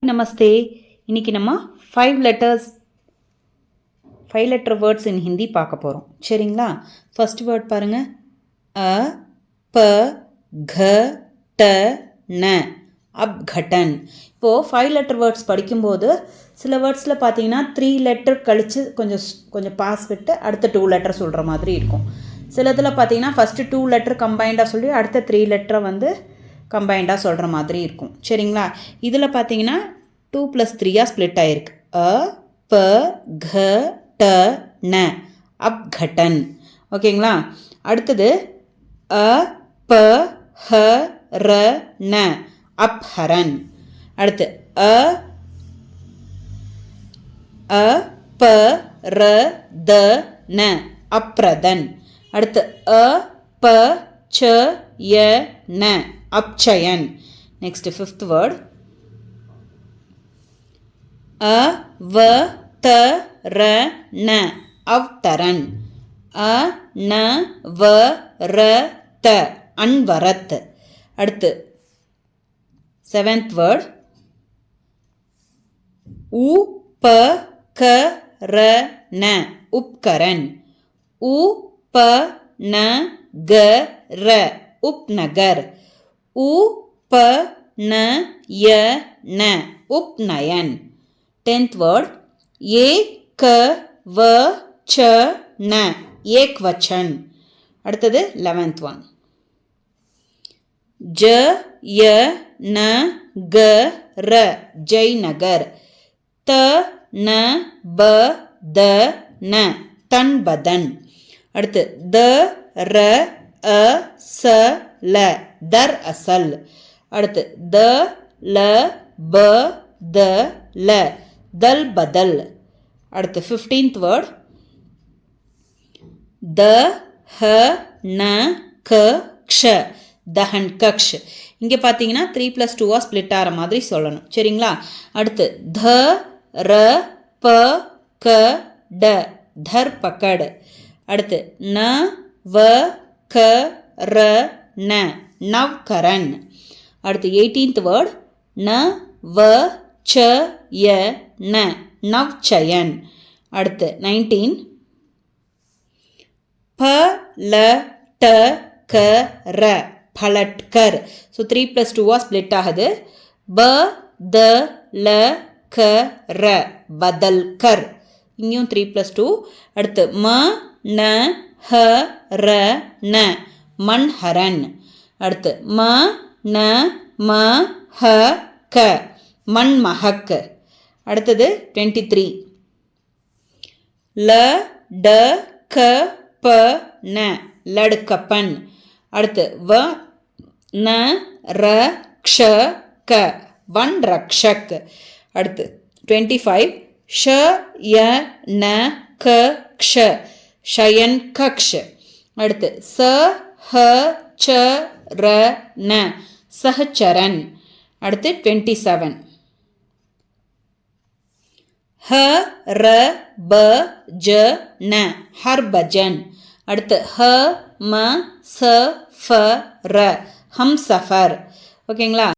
नमस्ते இன்னைக்கு நம்ம 5 letter words in Hindi பார்க்க போறோம் சரிங்களா ஃபர்ஸ்ட் வேர்ட் பாருங்க அ ப க ட ந அப்கடன் இப்போ 5 letter words படிக்கும்போது சில வேர்ட்ஸ்ல பாத்தீங்கன்னா 3 letter கழிச்சு கொஞ்சம் பாஸ் விட்டு அடுத்த 2 letter சொல்ற மாதிரி இருக்கும் சிலதுல பாத்தீங்கன்னா ஃபர்ஸ்ட் 2 letter கம்பைன்டா சொல்லி அடுத்த 3 letter வந்து கம்பைன்டா சொல்ற மாதிரி இருக்கும் சரிங்களா இதுல பாத்தீங்கன்னா 2 + 3 ஸ்ப்ளிட் ஆயிருக்கு அ ப க ட ந அப்கடன் ஓகேங்களா அடுத்து அ ப ஹ ர ந அப்ஹரன் அடுத்து அ ப ர த ந அப்ரதன் அடுத்து அ ப ச ய ந அப்சயன் next fifth word அ வ த ர ந அவதரன் அ ந வ ர த அன்வரத் அடுத்து seventh word உ ப க ர ந உப்கரன் உ ப ந க ர உப்நகர் உ ப ந ய ந உப்நயன் 10th word ए क व च न एकवचन அடுத்தது 11th one ज य न ग र जयनगर त न ब द न तनबदन அடுத்து द र अ स ल दर असल அடுத்து द ल ब द ल दल बदल அடுத்து 15th word द ह न क क्ष दहन कक्ष இங்க பாத்தீங்கன்னா 3 + 2 ஸ்ப்ளிட் ஆற மாதிரி சொல்லணும் சரிங்களா அடுத்து ध र प क ड धर पकड़ அடுத்து न व क र न नवकरण அடுத்து 18th word न व च य न नवचयन அடுத்து 19 प ल ट क र பலட்கர் so 3 + 2 ஸ்ப்ளிட் ஆகுது ப த ல க ர பதல்கர் இங்கேயும் 3 + 2 அடுத்து ம ந ஹ ர ந மன்ஹரன் அடுத்து ம ந ம ஹ க மன்மஹக் அடுத்தது 23 ல ட க ப ந லடுக்கப்பன் அடுத்து வ ந ர க்ஷ க வன் ரக்ஷக் அடுத்து 25 ஷ ய ந க க்ஷ ஷயன் கக்ஷ அடுத்து ச ஹ ச ர ந சஹச்சரன் அடுத்து 27 ह र ब ज न हरभजन அடுத்து ह म स फ र हमसफर ஓகேங்களா